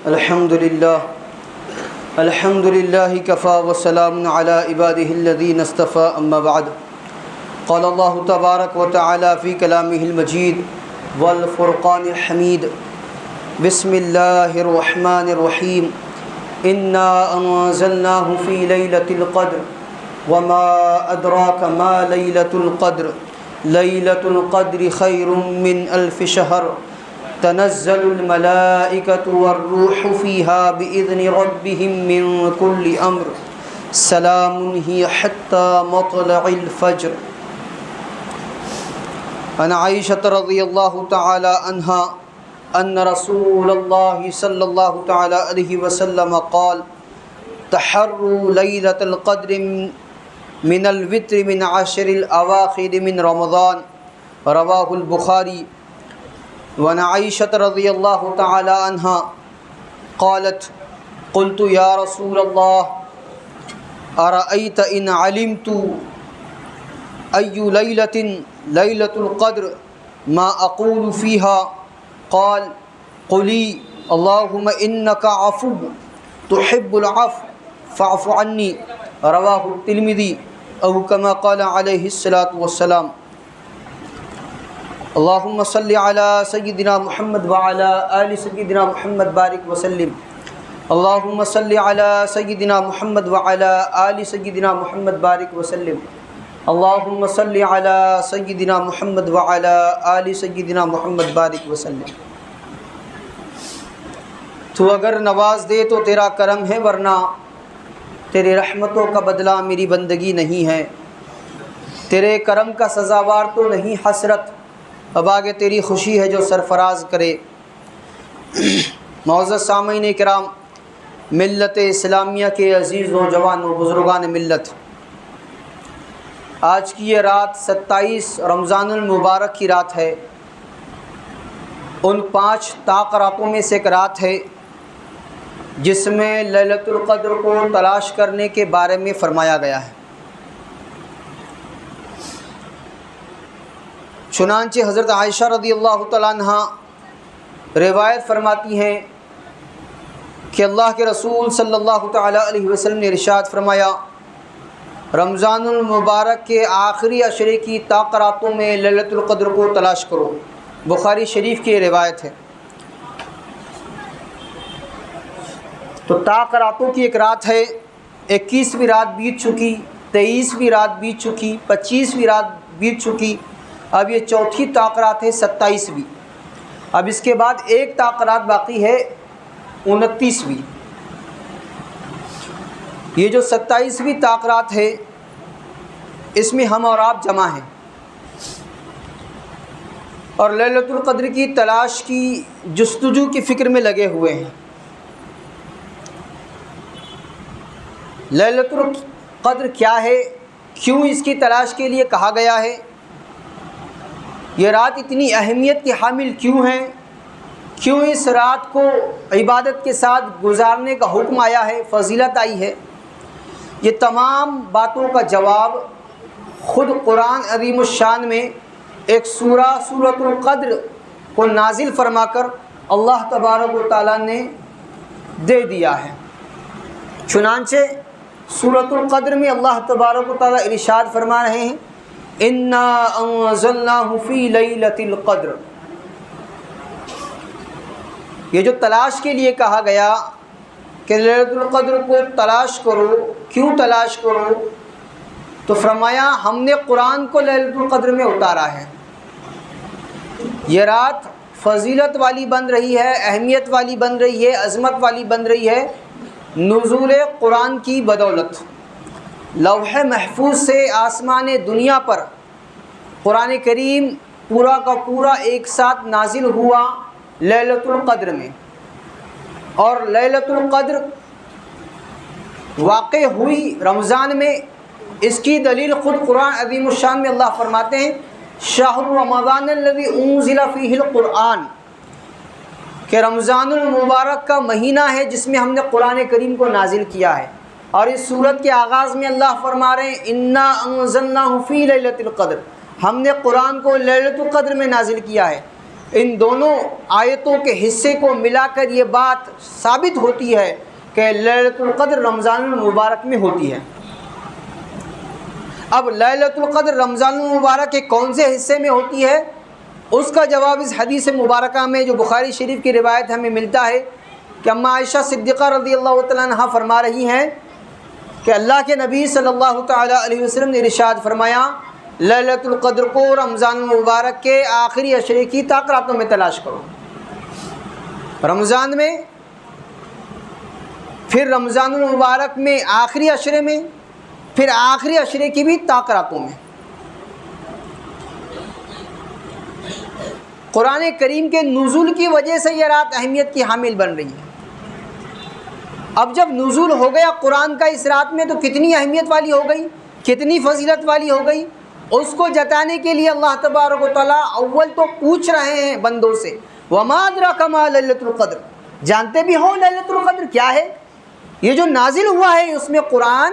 الحمد لله كفى وسلام على عباده الذين اصطفى أما بعد قال الله تبارك وتعالى في كلامه المجيد والفرقان الحميد بسم الله الرحمن الرحيم إنا أنزلناه في ليلة القدر وما أدراك ما ليلة القدر ليلة القدر خير من ألف شهر تنزل الملائكة والروح فيها بإذن ربهم من كل أمر سلام هي حتى مطلع الفجر. عن عائشة رضي الله تعالى عنها أن رسول الله صلى الله تعالى عليه وسلم قال تحروا ليلة القدر من الوتر من عشر الأواخر من رمضان رواه البخاري. وعن عائشة رضي الله تعالى عنها قالت قلت يا رسول الله أرأيت إن علمت أي ليلة ليلة القدر ما أقول فيها قال قولي اللهم إنك عفو تحب العفو فاعف عني رواه الترمذي أو كما قال عليه الصلاة والسلام. اللهم صل على سيدنا محمد وعلى آل سيدنا محمد بارك وسلم. اللهم صل على سيدنا محمد وعلى آل سيدنا محمد بارك وسلم. اللهم صل على سيدنا محمد وعلى آل سيدنا محمد بارك وسلم. تو اگر نواز دے تو تیرا کرم ہے ورنہ تیرے رحمتوں کا بدلہ میری بندگی نہیں ہے. تیرے کرم کا سزاوار تو نہیں حسرت اب آگے تیری خوشی ہے جو سرفراز کرے. معزز سامعین کرام، ملت اسلامیہ کے عزیز نوجوان و بزرگان ملت، آج کی یہ رات 27 رمضان المبارک کی رات ہے. ان 5 طاق راتوں میں سے ایک رات ہے جس میں لیلۃ القدر کو تلاش کرنے کے بارے میں فرمایا گیا ہے. چنانچہ حضرت عائشہ رضی اللہ تعالیٰ عنہ روایت فرماتی ہیں کہ اللہ کے رسول صلی اللہ تعالیٰ علیہ وسلم نے ارشاد فرمایا رمضان المبارک کے آخری عشرے کی طاق راتوں میں لیلۃ القدر کو تلاش کرو. بخاری شریف کی روایت ہے. تو طاق راتوں کی ایک رات ہے. 21ویں رات بیت چکی، 23ویں رات بیت چکی، 25ویں رات بیت چکی، اب یہ چوتھی طاق رات ہے 27ویں. اب اس کے بعد ایک طاق رات باقی ہے 29ویں. یہ جو 27ویں طاق رات ہے اس میں ہم اور آپ جمع ہیں اور لیلۃ القدر کی تلاش کی جستجو کی فکر میں لگے ہوئے ہیں. لیلۃ القدر کیا ہے، کیوں اس کی تلاش کے لیے کہا گیا ہے، یہ رات اتنی اہمیت کی حامل کیوں ہے، کیوں اس رات کو عبادت کے ساتھ گزارنے کا حکم آیا ہے، فضیلت آئی ہے، یہ تمام باتوں کا جواب خود قرآن عظیم الشان میں ایک سورۃ القدر کو نازل فرما کر اللہ تبارک و تعالیٰ نے دے دیا ہے. چنانچہ سورۃ القدر میں اللہ تبارک و تعالیٰ ارشاد فرما رہے ہیں اِنَّا أَنزَلْنَاهُ فِي لَيْلَةِ الْقَدْرِ. یہ جو تلاش کے لیے کہا گیا کہ لیلۃ القدر کو تلاش کرو، کیوں تلاش کرو، تو فرمایا ہم نے قرآن کو لیلۃ القدر میں اتارا ہے. یہ رات فضیلت والی بن رہی ہے، اہمیت والی بن رہی ہے، عظمت والی بن رہی ہے نزول قرآن کی بدولت. لوح محفوظ سے آسمان دنیا پر قرآن کریم پورا کا پورا ایک ساتھ نازل ہوا لیلۃ القدر میں، اور لیلۃ القدر واقع ہوئی رمضان میں. اس کی دلیل خود قرآن عظیم الشان میں اللہ فرماتے ہیں شہر رمضان الذی انزل فیہ القرآن، کہ رمضان المبارک کا مہینہ ہے جس میں ہم نے قرآن کریم کو نازل کیا ہے. اور اس سورت کے آغاز میں اللہ فرما رہے ہیں انا انزلناہ فی لیلۃ القدر، ہم نے قرآن کو لیلۃ القدر میں نازل کیا ہے. ان دونوں آیتوں کے حصے کو ملا کر یہ بات ثابت ہوتی ہے کہ لیلۃ القدر رمضان المبارک میں ہوتی ہے۔ اب لیلۃ القدر رمضان المبارک کے کون سے حصے میں ہوتی ہے، اس کا جواب اس حدیث مبارکہ میں جو بخاری شریف کی روایت ہمیں ملتا ہے کہ اماں عائشہ صدیقہ رضی اللہ تعالیٰ عنہا فرما رہی ہیں کہ اللہ کے نبی صلی اللہ تعالیٰ علیہ وسلم نے ارشاد فرمایا، لیلۃ القدر کو رمضان المبارک کے آخری عشرے کی طاق راتوں میں تلاش کرو۔ رمضان میں، پھر رمضان المبارک میں آخری عشرے میں، پھر آخری عشرے کی بھی طاق راتوں میں۔ قرآن کریم کے نزول کی وجہ سے یہ رات اہمیت کی حامل بن رہی ہے۔ اب جب نزول ہو گیا قرآن کا اس رات میں تو کتنی اہمیت والی ہو گئی، کتنی فضیلت والی ہو گئی، اس کو جتانے کے لیے اللہ تبارک و تعالیٰ اول تو پوچھ رہے ہیں بندوں سے، وَمَا أَدْرَاكَ مَا لَيْلَةُ الْقَدْرِ، جانتے بھی ہو لیلۃ القدر کیا ہے؟ یہ جو نازل ہوا ہے اس میں قرآن،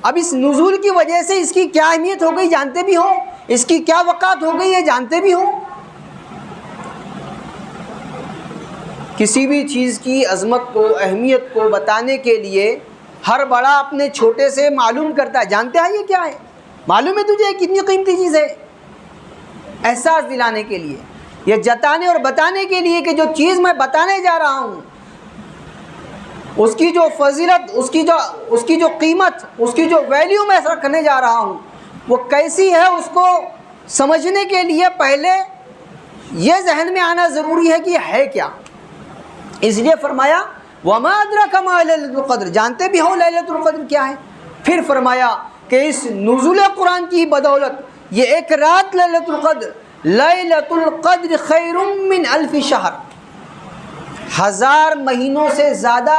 اب اس نزول کی وجہ سے اس کی کیا اہمیت ہو گئی جانتے بھی ہو، اس کی کیا وقعت ہو گئی ہے جانتے بھی ہو۔ کسی بھی چیز کی عظمت کو، اہمیت کو بتانے کے لیے ہر بڑا اپنے چھوٹے سے معلوم کرتا ہے، جانتے ہیں یہ کیا ہے، معلوم ہے تجھے کتنی قیمتی چیز ہے، احساس دلانے کے لیے، یہ جتانے اور بتانے کے لیے کہ جو چیز میں بتانے جا رہا ہوں اس کی جو فضیلت، اس کی جو قیمت، اس کی جو ویلیو میں رکھنے جا رہا ہوں وہ کیسی ہے، اس کو سمجھنے کے لیے پہلے یہ ذہن میں آنا ضروری ہے کہ یہ ہے کیا۔ اس لیے فرمایا وَمَا أَدْرَاكَ مَا لَيْلَةُ الْقَدْرِ، جانتے بھی ہو لیلۃ القدر کیا ہے۔ پھر فرمایا کہ اس نزول قرآن کی بدولت یہ ایک رات لیلۃ القدر، لیلۃ القدر خیر من الف شہر، 1000 مہینوں سے زیادہ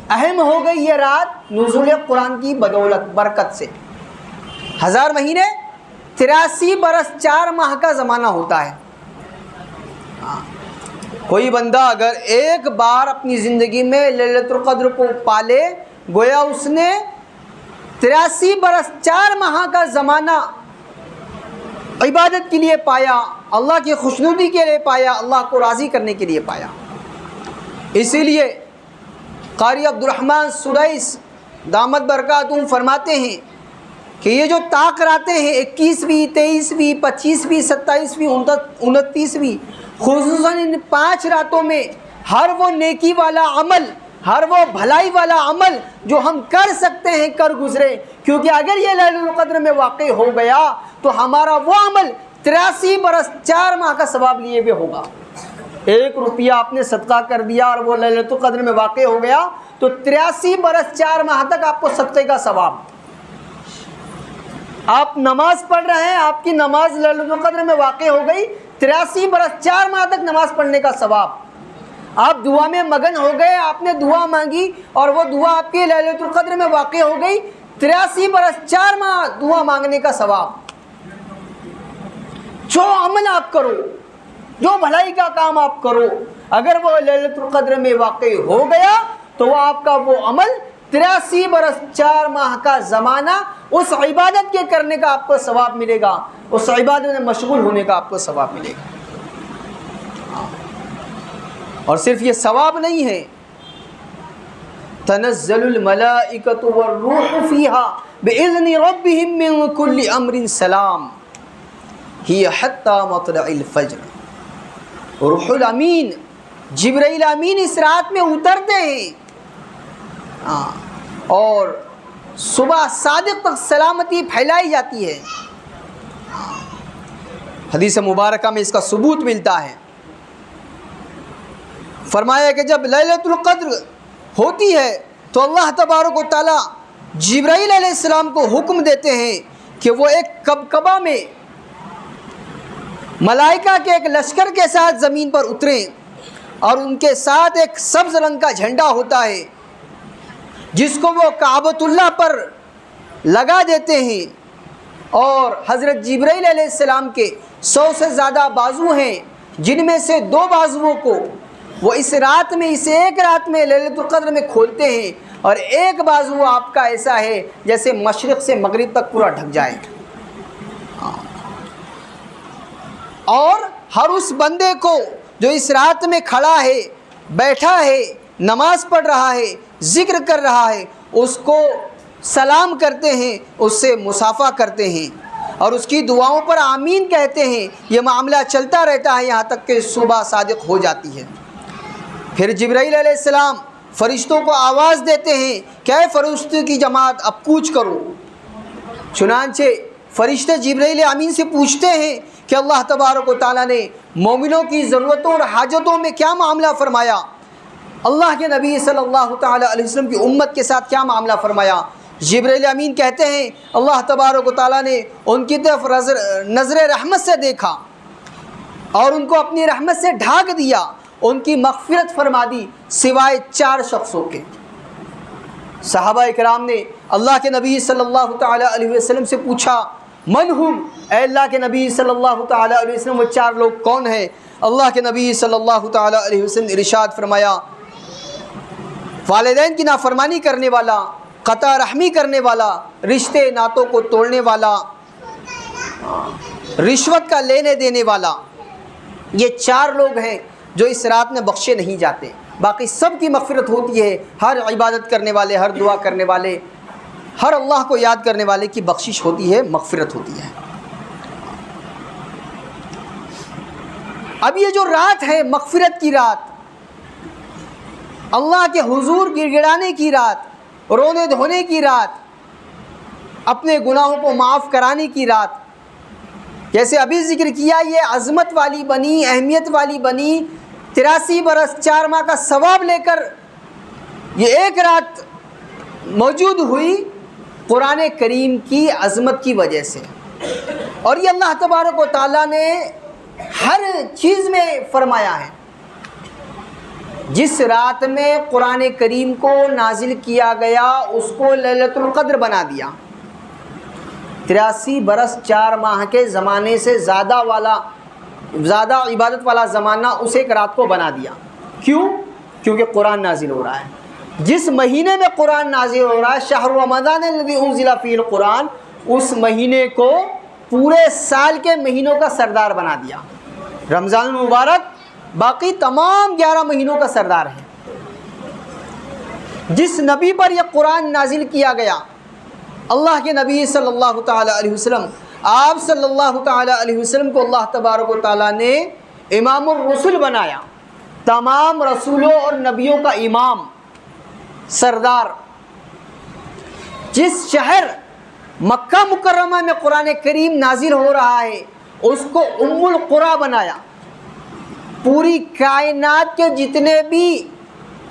اہم ہو گئی یہ رات نزول قرآن کی بدولت، برکت سے۔ 1000 مہینے 83 برس 4 ماہ کا زمانہ ہوتا ہے۔ کوئی بندہ اگر ایک بار اپنی زندگی میں لیلۃ القدر کو پالے، گویا اس نے 83 برس 4 ماہ کا زمانہ عبادت کے لیے پایا، اللہ کی خوشنودی کے لیے پایا، اللہ کو راضی کرنے کے لیے پایا۔ اسی لیے قاری عبد الرحمن سدیس دامت برکاتہم فرماتے ہیں کہ یہ جو طاق راتیں ہیں 21ویں، 23ویں، 25ویں، 27ویں، 29ویں، خصوصاً ان 5 راتوں میں ہر وہ نیکی والا عمل، ہر وہ بھلائی والا عمل جو ہم کر سکتے ہیں کر گزرے، کیونکہ اگر یہ لیلۃ القدر میں واقع ہو گیا تو ہمارا وہ عمل 83 برس 4 ماہ کا ثواب لیے ہوئے ہوگا۔ 1 روپیہ آپ نے صدقہ کر دیا اور وہ لیلۃ القدر میں واقع ہو گیا تو 83 برس 4 ماہ تک آپ کو صدقے کا ثواب۔ آپ نماز پڑھ رہے ہیں، آپ کی نماز لیلۃ القدر میں واقع ہو گئی، 83 برس 4 ماہ تک نماز پڑھنے کا ثواب۔ آپ دعا میں مگن ہو گئے، آپ نے دعا مانگی اور وہ دعا آپ کی لیلۃ القدر میں واقع ہو گئی، 83 برس 4 ماہ دعا مانگنے کا ثواب۔ جو عمل آپ کرو، جو بھلائی کا کام آپ کرو، اگر وہ لیلۃ القدر میں واقع ہو گیا تو وہ آپ کا وہ عمل 83 برس 4 ماہ کا زمانہ اس عبادت کے کرنے کا آپ کو ثواب ملے گا، اس عبادت میں مشغول ہونے کا آپ کو ثواب ملے گا۔ اور صرف یہ ثواب نہیں ہے، تنزل الملائکۃ والروح فیہا بإذن ربہم من کل امر سلام ہی حتی مطلع الفجر۔ روح الامین، جبرائیل امین اس رات میں اترتے ہیں اور صبح صادق تک سلامتی پھیلائی جاتی ہے۔ حدیث مبارکہ میں اس کا ثبوت ملتا ہے۔ فرمایا کہ جب لیلۃ القدر ہوتی ہے تو اللہ تبارک و تعالیٰ جبرائیل علیہ السلام کو حکم دیتے ہیں کہ وہ ایک کبکبہ میں ملائکہ کے ایک لشکر کے ساتھ زمین پر اتریں، اور ان کے ساتھ ایک سبز رنگ کا جھنڈا ہوتا ہے جس کو وہ کعبۃ اللہ پر لگا دیتے ہیں، اور حضرت جبرائیل علیہ السلام کے 100 سے زیادہ بازو ہیں، جن میں سے 2 بازوؤں کو وہ اس رات میں، اس ایک رات میں لیلۃ القدر میں کھولتے ہیں، اور ایک بازو آپ کا ایسا ہے جیسے مشرق سے مغرب تک پورا ڈھک جائے، اور ہر اس بندے کو جو اس رات میں کھڑا ہے، بیٹھا ہے، نماز پڑھ رہا ہے، ذکر کر رہا ہے، اس کو سلام کرتے ہیں، اس سے مصافحہ کرتے ہیں اور اس کی دعاؤں پر آمین کہتے ہیں، یہ معاملہ چلتا رہتا ہے یہاں تک کہ صبح صادق ہو جاتی ہے۔ پھر جبرائیل علیہ السلام فرشتوں کو آواز دیتے ہیں کہ اے فرشتوں کی جماعت اب کوچ کرو۔ چنانچہ فرشتے جبرائیل امین سے پوچھتے ہیں کہ اللہ تبارک و تعالیٰ نے مومنوں کی ضرورتوں اور حاجتوں میں کیا معاملہ فرمایا، اللہ کے نبی صلی اللہ تعالیٰ علیہ وسلم کی امت کے ساتھ کیا معاملہ فرمایا۔ جبرائیل امین کہتے ہیں اللہ تبارک و تعالیٰ نے ان کی طرف نظر رحمت سے دیکھا اور ان کو اپنی رحمت سے ڈھانک دیا، ان کی مغفرت فرما دی سوائے 4 شخصوں کے۔ صحابہ اکرام نے اللہ کے نبی صلی اللہ تعالیٰ علیہ وسلم سے پوچھا من ہم، اے اللہ کے نبی صلی اللہ تعالیٰ علیہ وسلم وہ 4 لوگ کون ہیں؟ اللہ کے نبی صلی اللہ تعالیٰ علیہ وسلم نے ارشاد فرمایا والدین کی نافرمانی کرنے والا، قطع رحمی کرنے والا، رشتے ناتوں کو توڑنے والا، رشوت کا لینے دینے والا، یہ 4 لوگ ہیں جو اس رات میں بخشے نہیں جاتے۔ باقی سب کی مغفرت ہوتی ہے، ہر عبادت کرنے والے، ہر دعا کرنے والے، ہر اللہ کو یاد کرنے والے کی بخشش ہوتی ہے، مغفرت ہوتی ہے۔ اب یہ جو رات ہے مغفرت کی رات، اللہ کے حضور گڑ گڑانے کی رات، رونے دھونے کی رات، اپنے گناہوں کو معاف کرانے کی رات، جیسے ابھی ذکر کیا یہ عظمت والی بنی، اہمیت والی بنی، 83 برس 4 ماہ کا ثواب لے کر یہ ایک رات موجود ہوئی قرآن کریم کی عظمت کی وجہ سے۔ اور یہ اللہ تبارک و تعالیٰ نے ہر چیز میں فرمایا ہے۔ جس رات میں قرآن کریم کو نازل کیا گیا اس کو لیلۃ القدر بنا دیا۔ 83 برس 4 ماہ کے زمانے سے زیادہ عبادت والا زمانہ اس ایک رات کو بنا دیا۔ کیوں؟ کیونکہ قرآن نازل ہو رہا ہے۔ جس مہینے میں قرآن نازل ہو رہا ہے شہر رمضان الذی انزل فیہ القرآن، اس مہینے کو پورے سال کے مہینوں کا سردار بنا دیا۔ رمضان المبارک باقی تمام 11 مہینوں کا سردار ہے۔ جس نبی پر یہ قرآن نازل کیا گیا، اللہ کے نبی صلی اللہ تعالیٰ علیہ وسلم، آپ صلی اللہ تعالیٰ علیہ وسلم کو اللہ تبارک و تعالیٰ نے امام الرسل بنایا، تمام رسولوں اور نبیوں کا امام، سردار۔ جس شہر مکہ مکرمہ میں قرآن کریم نازل ہو رہا ہے اس کو ام القریٰ بنایا۔ پوری کائنات کے جتنے بھی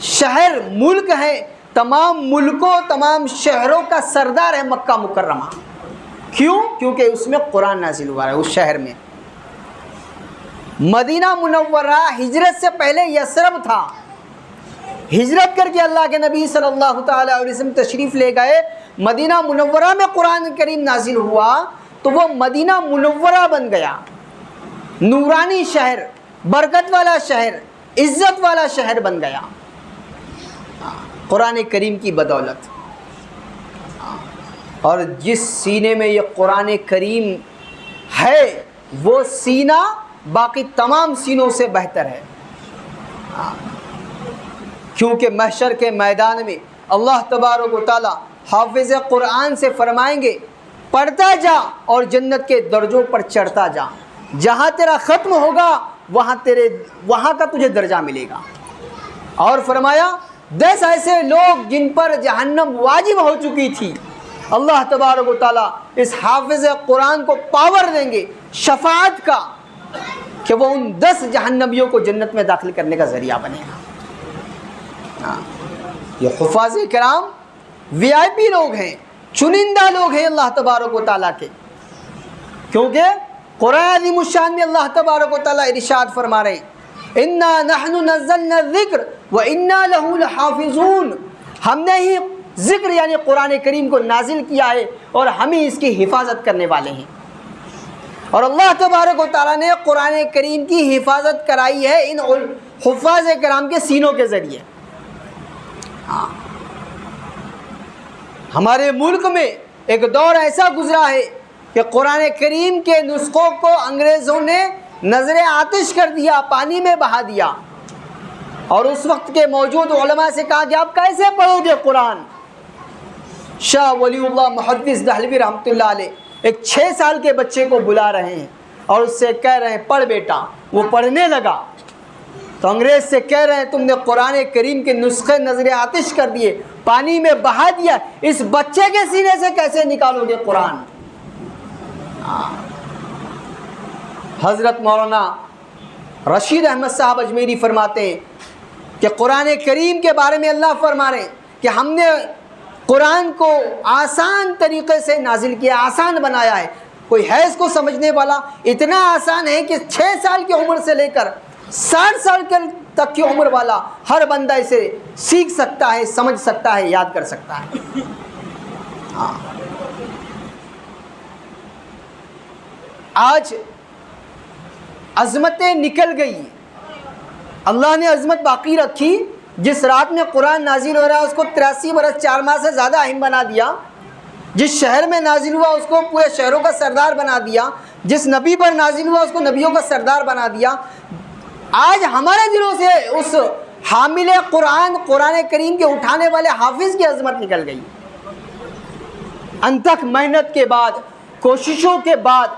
شہر ملک ہیں، تمام ملکوں، تمام شہروں کا سردار ہے مکہ مکرمہ۔ کیوں؟ کیونکہ اس میں قرآن نازل ہوا ہے، اس شہر میں۔ مدینہ منورہ ہجرت سے پہلے یثرب تھا۔ ہجرت کر کے اللہ کے نبی صلی اللہ تعالیٰ علیہ وسلم تشریف لے گئے، مدینہ منورہ میں قرآن کریم نازل ہوا تو وہ مدینہ منورہ بن گیا، نورانی شہر، برکت والا شہر، عزت والا شہر بن گیا قرآن کریم کی بدولت۔ اور جس سینے میں یہ قرآن کریم ہے وہ سینہ باقی تمام سینوں سے بہتر ہے، کیونکہ محشر کے میدان میں اللہ تبارک و تعالی حافظ قرآن سے فرمائیں گے پڑھتا جا اور جنت کے درجوں پر چڑھتا جا، جہاں تیرا ختم ہوگا وہاں کا تجھے درجہ ملے گا۔ اور فرمایا 10 ایسے لوگ جن پر جہنم واجب ہو چکی تھی، اللہ تبارک و تعالیٰ اس حافظ قرآن کو پاور دیں گے شفاعت کا کہ وہ ان 10 جہنمیوں کو جنت میں داخل کرنے کا ذریعہ بنے گا۔ یہ حفاظ کرام VIP لوگ ہیں، چنندہ لوگ ہیں اللہ تبارک و تعالیٰ کے، کیونکہ قرآن عظیم الشان میں اللہ تبارک و تعالیٰ ارشاد فرما رہے ہیں انا نحن نزلنا الذکر وانا له لحافظون، ہم نے ہی ذکر یعنی قرآن کریم کو نازل کیا ہے اور ہم ہی اس کی حفاظت کرنے والے ہیں۔ اور اللہ تبارک و تعالیٰ نے قرآن کریم کی حفاظت کرائی ہے ان حفاظ کرام کے سینوں کے ذریعے۔ ہمارے ملک میں ایک دور ایسا گزرا ہے کہ قرآن کریم کے نسخوں کو انگریزوں نے نظر آتش کر دیا، پانی میں بہا دیا، اور اس وقت کے موجود علماء سے کہا کہ آپ کیسے پڑھو گے قرآن؟ شاہ ولی اللہ محدث دہلوی رحمۃ اللہ علیہ ایک 6 سال کے بچے کو بلا رہے ہیں اور اس سے کہہ رہے ہیں پڑھ بیٹا. وہ پڑھنے لگا تو انگریز سے کہہ رہے ہیں تم نے قرآن کریم کے نسخے نظر آتش کر دیے، پانی میں بہا دیا، اس بچے کے سینے سے کیسے نکالو گے قرآن؟ حضرت مولانا رشید احمد صاحب اجمیری فرماتے ہیں کہ قرآن کریم کے بارے میں اللہ فرما رہے ہیں کہ ہم نے قرآن کو آسان طریقے سے نازل کیا، آسان بنایا ہے. کوئی ہے اس کو سمجھنے والا؟ اتنا آسان ہے کہ 6 سال کی عمر سے لے کر 60 سال تک کی عمر والا ہر بندہ اسے سیکھ سکتا ہے، سمجھ سکتا ہے، یاد کر سکتا ہے. آج عظمتیں نکل گئی، اللہ نے عظمت باقی رکھی. جس رات میں قرآن نازل ہو رہا ہے اس کو 83 برس 4 ماہ سے زیادہ اہم بنا دیا. جس شہر میں نازل ہوا اس کو پورے شہروں کا سردار بنا دیا. جس نبی پر نازل ہوا اس کو نبیوں کا سردار بنا دیا. آج ہمارے دلوں سے اس حامل قرآن کریم کے اٹھانے والے حافظ کی عظمت نکل گئی. انتھک محنت کے بعد، کوششوں کے بعد،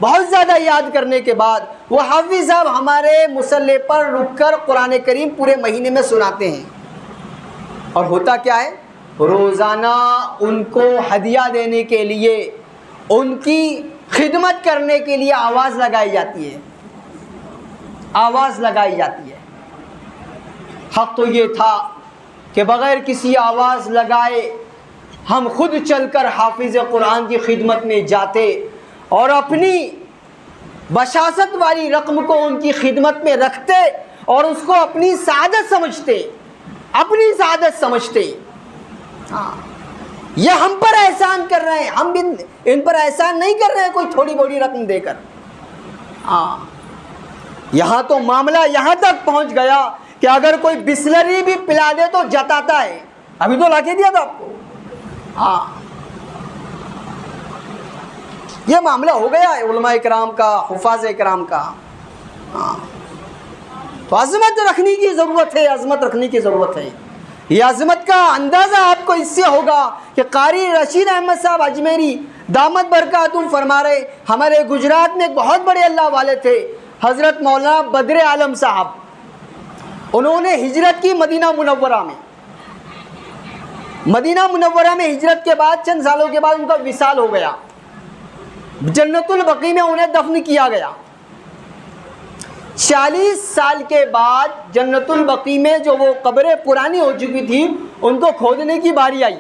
بہت زیادہ یاد کرنے کے بعد وہ حافظ صاحب ہمارے مصلی پر رک کر قرآن کریم پورے مہینے میں سناتے ہیں. اور ہوتا کیا ہے؟ روزانہ ان کو ہدیہ دینے کے لیے، ان کی خدمت کرنے کے لیے آواز لگائی جاتی ہے، آواز لگائی جاتی ہے. حق تو یہ تھا کہ بغیر کسی آواز لگائے ہم خود چل کر حافظ قرآن کی خدمت میں جاتے اور اپنی بشاست والی رقم کو ان کی خدمت میں رکھتے اور اس کو اپنی سعادت سمجھتے، اپنی سعادت سمجھتے. یہ ہم پر احسان کر رہے ہیں، ہم بھی ان پر احسان نہیں کر رہے ہیں کوئی تھوڑی بڑی رقم دے کر. یہاں تو معاملہ یہاں تک پہنچ گیا کہ اگر کوئی بسلری بھی پلا دے تو جتاتا ہے. ابھی تو لا کے دیا تھا آپ کو. یہ معاملہ ہو گیا ہے علماء کرام کا، حفاظ کرام کا. تو عظمت رکھنے کی ضرورت ہے، عظمت رکھنے کی ضرورت ہے. یہ عظمت کا اندازہ آپ کو اس سے ہوگا کہ قاری رشید احمد صاحب اجمیری دامت برکاتہم فرما رہے، ہمارے گجرات میں ایک بہت بڑے اللہ والے تھے حضرت مولانا بدر عالم صاحب. انہوں نے ہجرت کی مدینہ منورہ میں. مدینہ منورہ میں ہجرت کے بعد چند سالوں کے بعد ان کا وصال ہو گیا. جنت البقیع میں انہیں دفن کیا گیا. 40 سال کے بعد جنت البقیع میں جو وہ قبریں پرانی ہو چکی تھی ان کو کھودنے کی باری آئی.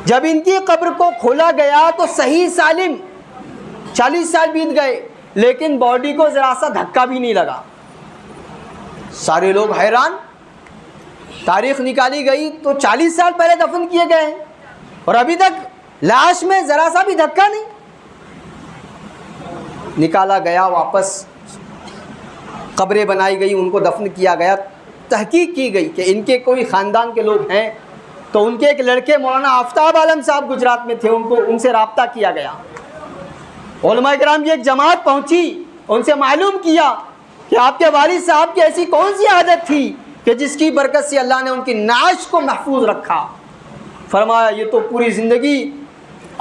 جب ان کی قبر کو کھولا گیا تو صحیح سالم 40 سال بیت گئے لیکن باڈی کو ذرا سا دھکا بھی نہیں لگا. سارے لوگ حیران. تاریخ نکالی گئی تو 40 سال پہلے دفن کیے گئے اور ابھی تک لاش میں ذرا سا بھی دھکا نہیں. نکالا گیا واپس، قبریں بنائی گئی، ان کو دفن کیا گیا. تحقیق کی گئی کہ ان کے کوئی خاندان کے لوگ ہیں تو ان کے ایک لڑکے مولانا آفتاب عالم صاحب گجرات میں تھے، ان سے رابطہ کیا گیا. علماء کرام کی ایک جماعت پہنچی، ان سے معلوم کیا کہ آپ کے والد صاحب کی ایسی کون سی عادت تھی کہ جس کی برکت سے اللہ نے ان کی نعش کو محفوظ رکھا. فرمایا یہ تو پوری زندگی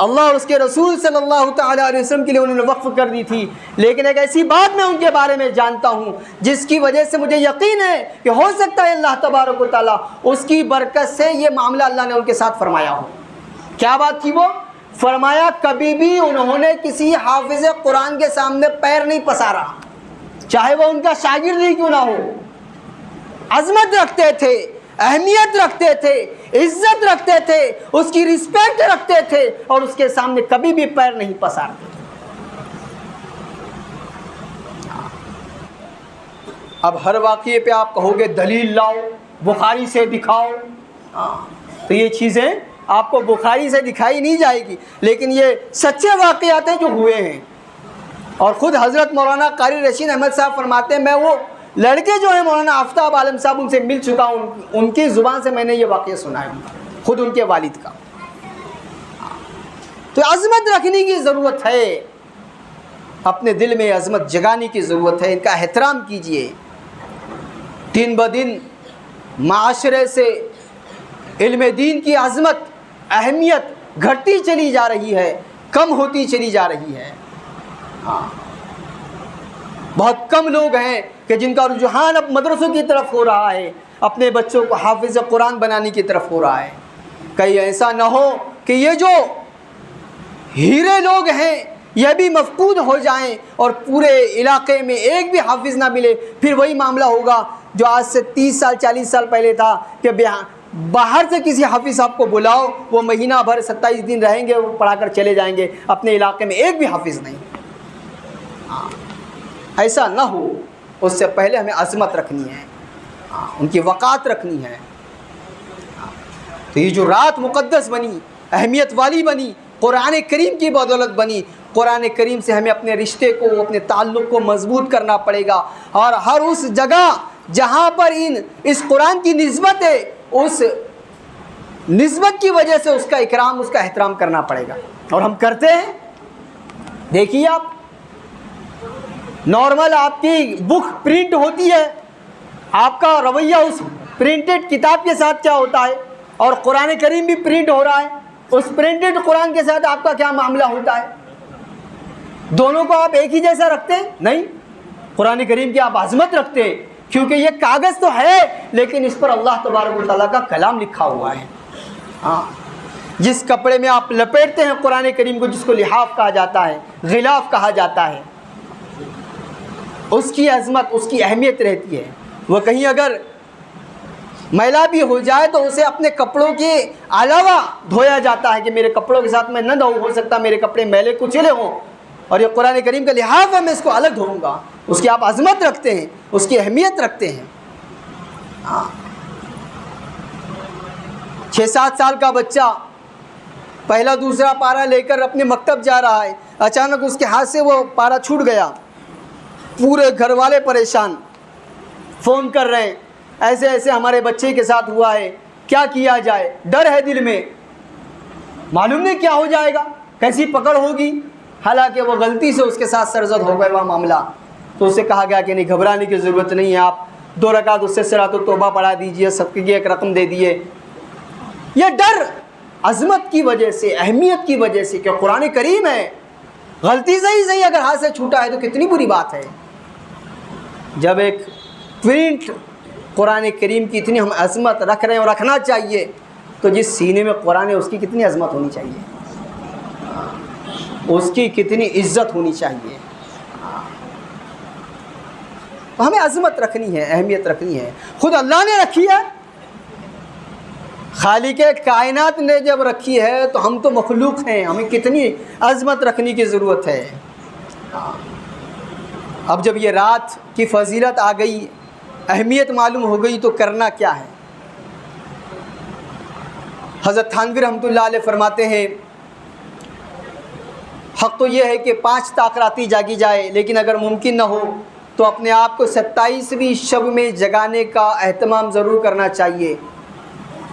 اللہ اور اس کے رسول صلی اللہ تعالیٰ علیہ وسلم کے لیے انہوں نے وقف کر دی تھی، لیکن ایک ایسی بات میں ان کے بارے میں جانتا ہوں جس کی وجہ سے مجھے یقین ہے کہ ہو سکتا ہے اللہ تبارک و تعالیٰ اس کی برکت سے یہ معاملہ اللہ نے ان کے ساتھ فرمایا ہو. کیا بات تھی وہ؟ فرمایا کبھی بھی انہوں نے کسی حافظ قرآن کے سامنے پیر نہیں پسارا، چاہے وہ ان کا شاگرد ہی کیوں نہ ہو. عظمت رکھتے تھے، اہمیت رکھتے تھے، عزت رکھتے تھے، اس کی رسپیکٹ رکھتے تھے اور اس کے سامنے کبھی بھی پیر نہیں پسارتے تھے. اب ہر واقعے پہ آپ کہو گے دلیل لاؤ، بخاری سے دکھاؤ، تو یہ چیزیں آپ کو بخاری سے دکھائی نہیں جائے گی، لیکن یہ سچے واقعات ہیں جو ہوئے ہیں. اور خود حضرت مولانا قاری رشید احمد صاحب فرماتے ہیں میں وہ لڑکے جو ہیں مولانا آفتاب عالم صاحب ان سے مل چکا ہوں، ان کی زبان سے میں نے یہ واقعہ سنا ہے خود ان کے والد کا. تو عظمت رکھنے کی ضرورت ہے. اپنے دل میں عظمت جگانے کی ضرورت ہے، ان کا احترام کیجئے۔ دن بدن معاشرے سے علم دین کی عظمت اہمیت گھٹتی چلی جا رہی ہے، کم ہوتی چلی جا رہی ہے۔ بہت کم لوگ ہیں کہ جن کا رجحان اب مدرسوں کی طرف ہو رہا ہے، اپنے بچوں کو حافظ قرآن بنانے کی طرف ہو رہا ہے۔ کہیں ایسا نہ ہو کہ یہ جو ہیرے لوگ ہیں یہ بھی مفقود ہو جائیں اور پورے علاقے میں ایک بھی حافظ نہ ملے، پھر وہی معاملہ ہوگا جو آج سے 30 سال 40 سال پہلے تھا کہ باہر سے کسی حافظ صاحب کو بلاؤ، وہ مہینہ بھر 27 دن رہیں گے، وہ پڑھا کر چلے جائیں گے، اپنے علاقے میں ایک بھی حافظ نہیں۔ ایسا نہ ہو، اس سے پہلے ہمیں عظمت رکھنی ہے، ان کی وقات رکھنی ہے۔ تو یہ جو رات مقدس بنی، اہمیت والی بنی، قرآن کریم کی بدولت بنی، قرآن کریم سے ہمیں اپنے رشتے کو، اپنے تعلق کو مضبوط کرنا پڑے گا، اور ہر اس جگہ جہاں پر اس قرآن کی نسبت ہے، اس نسبت کی وجہ سے اس کا اکرام، اس کا احترام کرنا پڑے گا، اور ہم کرتے ہیں۔ دیکھیے آپ، نارمل آپ کی بک پرنٹ ہوتی ہے، آپ کا رویہ اس پرنٹڈ کتاب کے ساتھ کیا ہوتا ہے، اور قرآن کریم بھی پرنٹ ہو رہا ہے، اس پرنٹڈ قرآن کے ساتھ آپ کا کیا معاملہ ہوتا ہے؟ دونوں کو آپ ایک ہی جیسا رکھتے ہیں؟ نہیں، قرآن کریم کی آپ عظمت رکھتے ہیں کیونکہ یہ کاغذ تو ہے لیکن اس پر اللہ تبارک و تعالیٰ کا کلام لکھا ہوا ہے۔ جس کپڑے میں آپ لپیٹتے ہیں قرآن کریم کو، جس کو لحاف کہا جاتا ہے، غلاف کہا جاتا ہے، اس کی عظمت، اس کی اہمیت رہتی ہے۔ وہ کہیں اگر میلا بھی ہو جائے تو اسے اپنے کپڑوں کے علاوہ دھویا جاتا ہے کہ میرے کپڑوں کے ساتھ میں نہ دھوؤں، ہو سکتا میرے کپڑے میلے کچلے ہوں، اور یہ قرآن کریم کا لحاف ہے، میں اس کو الگ دھوؤں گا۔ اس کی آپ عظمت رکھتے ہیں، اس کی اہمیت رکھتے ہیں۔ 6-7 سال کا بچہ پہلا دوسرا پارا لے کر اپنے مکتب جا رہا ہے، اچانک اس کے ہاتھ سے وہ پارا چھوٹ گیا، پورے گھر والے پریشان، فون کر رہے ہیں، ایسے ایسے ہمارے بچے کے ساتھ ہوا ہے، کیا کیا جائے؟ ڈر ہے دل میں، معلوم نہیں کیا ہو جائے گا، کیسی پکڑ ہوگی، حالانکہ وہ غلطی سے اس کے ساتھ سرزد ہو گیا وہ معاملہ۔ تو اسے کہا گیا کہ نہیں، گھبرانے کی ضرورت نہیں ہے، آپ 2 رکعت اس سے صلاۃ التوبہ پڑھا دیجئے، صدقے کی ایک رقم دے دیے۔ یہ ڈر عظمت کی وجہ سے، اہمیت کی وجہ سے کہ قرآن کریم ہے، غلطی سے ہی صحیح اگر ہاتھ سے چھوٹا ہے تو کتنی بری بات ہے۔ جب ایک پرنٹ قرآن کریم کی اتنی ہم عظمت رکھ رہے ہیں اور رکھنا چاہیے، تو جس سینے میں قرآن ہے اس کی کتنی عظمت ہونی چاہیے، اس کی کتنی عزت ہونی چاہیے۔ تو ہمیں عظمت رکھنی ہے، اہمیت رکھنی ہے، خود اللہ نے رکھی ہے، خالق کائنات نے جب رکھی ہے تو ہم تو مخلوق ہیں، ہمیں کتنی عظمت رکھنے کی ضرورت ہے۔ اب جب یہ رات کی فضیلت آ گئی، اہمیت معلوم ہو گئی، تو کرنا کیا ہے؟ حضرت تھانوی رحمۃ اللہ علیہ فرماتے ہیں، حق تو یہ ہے کہ 5 تاخراتی جاگی جائے، لیکن اگر ممکن نہ ہو تو اپنے آپ کو 27ویں شب میں جگانے کا اہتمام ضرور کرنا چاہیے۔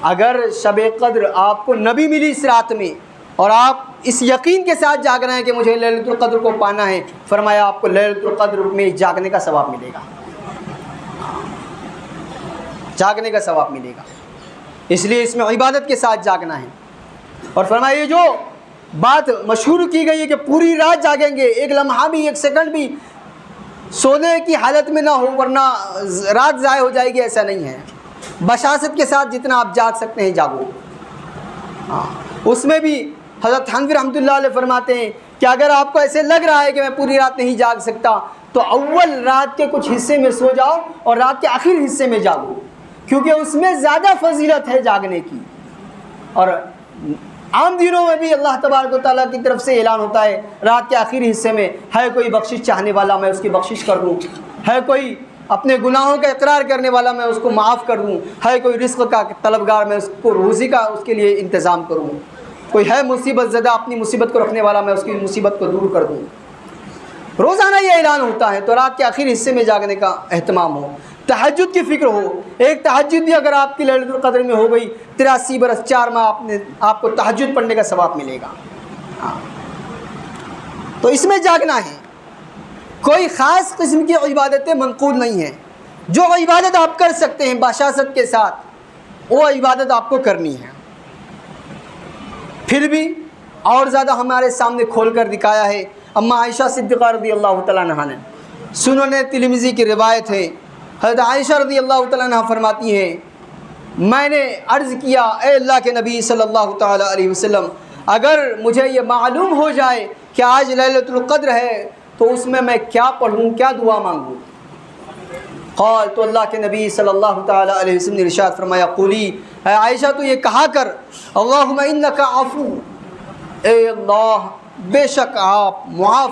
اگر شب قدر آپ کو نہ بھی ملی اس رات میں، اور آپ اس یقین کے ساتھ جاگ رہے ہیں کہ مجھے لیلۃ القدر کو پانا ہے، فرمایا آپ کو لیلۃ القدر میں جاگنے کا ثواب ملے گا، جاگنے کا ثواب ملے گا، اس لیے اس میں عبادت کے ساتھ جاگنا ہے۔ اور فرمایا یہ جو بات مشہور کی گئی ہے کہ پوری رات جاگیں گے، ایک لمحہ بھی، ایک سیکنڈ بھی سونے کی حالت میں نہ ہو ورنہ رات ضائع ہو جائے گی، ایسا نہیں ہے۔ بشاشت کے ساتھ جتنا آپ جاگ سکتے ہیں جاگو۔ اس میں بھی حضرت تھانوی رحمۃ اللہ علیہ فرماتے ہیں کہ اگر آپ کو ایسے لگ رہا ہے کہ میں پوری رات نہیں جاگ سکتا، تو اول رات کے کچھ حصے میں سو جاؤ اور رات کے آخر حصے میں جاگو، کیونکہ اس میں زیادہ فضیلت ہے جاگنے کی۔ اور عام دنوں میں بھی اللہ تبارک و تعالیٰ کی طرف سے اعلان ہوتا ہے رات کے آخری حصے میں، ہے کوئی بخشش چاہنے والا میں اس کی بخشش کر دوں، ہے کوئی اپنے گناہوں کا اقرار کرنے والا میں اس کو معاف کر دوں، ہے کوئی رزق کا طلبگار میں اس کو روزی کا اس کے لیے انتظام کروں، کوئی ہے مصیبت زدہ اپنی مصیبت کو رکھنے والا میں اس کی مصیبت کو دور کر دوں۔ روزانہ یہ اعلان ہوتا ہے، تو رات کے آخری حصے میں جاگنے کا اہتمام ہو، تہجد کی فکر ہو۔ ایک تہجد بھی اگر آپ کی لیلۃ القدر میں ہو گئی، 83 برس 4 ماہ آپ کو تہجد پڑھنے کا ثواب ملے گا۔ تو اس میں جاگنا ہے، کوئی خاص قسم کی عبادتیں منقول نہیں ہیں. جو عبادت آپ کر سکتے ہیں بشاشت کے ساتھ وہ عبادت آپ کو کرنی ہے. پھر بھی اور زیادہ ہمارے سامنے کھول کر دکھایا ہے اما عائشہ صدیقہ رضی اللہ تعالیٰ عنہ نے. سنن ترمذی کی روایت ہے، حضرت عائشہ رضی اللہ تعالیٰ عنہ فرماتی ہیں میں نے عرض کیا اے اللہ کے نبی صلی اللہ تعالیٰ علیہ وسلم، اگر مجھے یہ معلوم ہو جائے کہ آج لیلۃ القدر ہے تو اس میں کیا پڑھوں، کیا دعا مانگوں؟ قال، تو اللہ کے نبی صلی اللہ تعالیٰ علیہ وسلم نے ارشاد فرمایا قولی، اے عائشہ تو یہ کہا کر اللہم انک عفو، اے اللہ بے شک آپ معاف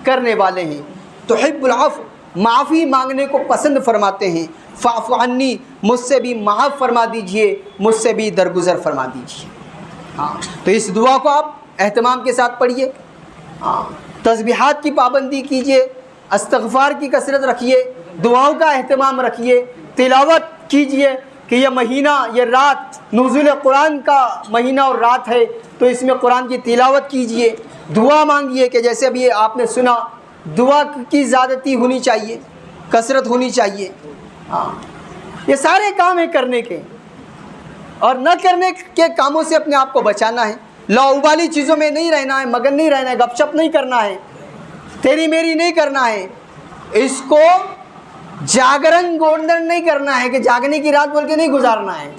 کرنے والے ہیں، تحب العفو، معافی مانگنے کو پسند فرماتے ہیں، فاعف عنی، مجھ سے بھی معاف فرما دیجئے، مجھ سے بھی درگزر فرما دیجئے. ہاں تو اس دعا کو آپ اہتمام کے ساتھ پڑھیے. ہاں تسبیحات کی پابندی کیجئے، استغفار کی کثرت رکھیے، دعاؤں کا اہتمام رکھیے، تلاوت کیجئے کہ یہ مہینہ، یہ رات نزول قرآن کا مہینہ اور رات ہے تو اس میں قرآن کی تلاوت کیجئے. دعا مانگیے کہ جیسے ابھی آپ نے سنا دعا کی زیادتی ہونی چاہیے، کثرت ہونی چاہیے. ہاں یہ سارے کام ہیں کرنے کے، اور نہ کرنے کے کاموں سے اپنے آپ کو بچانا ہے. لاؤبالی چیزوں میں نہیں رہنا ہے، مگن نہیں رہنا ہے، گپ شپ نہیں کرنا ہے، تیری میری نہیں کرنا ہے. اس کو جاگرن گولڈن نہیں کرنا ہے کہ جاگنے کی رات بول کے نہیں گزارنا ہے.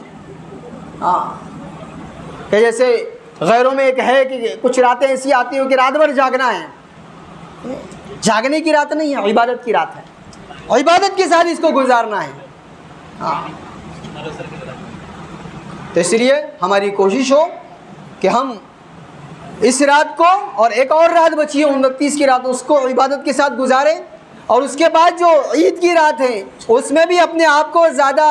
ہاں کہ جیسے غیروں میں ایک ہے کہ کچھ راتیں ایسی آتی ہوں کہ رات بھر جاگنا ہے. جاگنے کی رات نہیں ہے، عبادت کی رات ہے، عبادت کے ساتھ اس کو گزارنا ہے. ہاں تو اس لیے ہماری کوشش ہو کہ ہم اس رات کو، اور ایک اور رات بچی ہے 29 کی رات، اس کو عبادت کے ساتھ گزاریں. اور اس کے بعد جو عید کی رات ہے اس میں بھی اپنے آپ کو زیادہ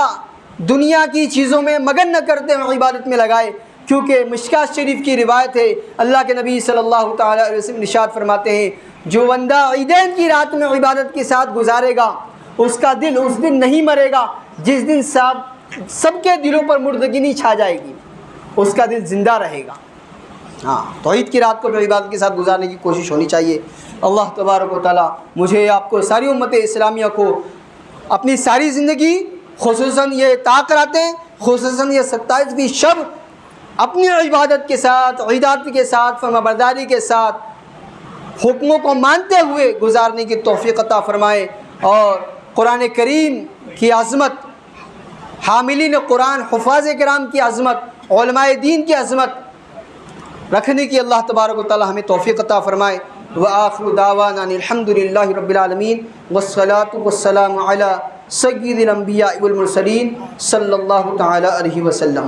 دنیا کی چیزوں میں مگن نہ کرتے ہوئے عبادت میں لگائے، کیونکہ مشکات شریف کی روایت ہے اللہ کے نبی صلی اللہ تعالیٰ علیہ وسلم ارشاد فرماتے ہیں جو بندہ عیدین کی رات میں عبادت کے ساتھ گزارے گا اس کا دل اس دن نہیں مرے گا جس دن سب کے دلوں پر مردگی چھا جائے گی، اس کا دل زندہ رہے گا. ہاں تو عید کی رات کو جو عبادت کے ساتھ گزارنے کی کوشش ہونی چاہیے. اللہ تبارک و تعالیٰ مجھے آپ کو ساری امت اسلامیہ کو اپنی ساری زندگی، خصوصاً یہ تاکراتیں، خصوصاً یہ 27ویں شب اپنی عبادت کے ساتھ، عیدات کے ساتھ، فرمانبرداری کے ساتھ، حکموں کو مانتے ہوئے گزارنے کی توفیق عطا فرمائے. اور قرآن کریم کی عظمت، حاملین قرآن، حفاظ کرام کی عظمت، علماء دین کی عظمت رکھنے کی اللہ تبارک و تعالی ہمیں توفیق عطا فرمائے. وآخر دعوانا الحمد للہ رب العالمین والصلاة والسلام علی سید الانبیاء والمرسلین صلی اللہ تعالی علیہ وسلم.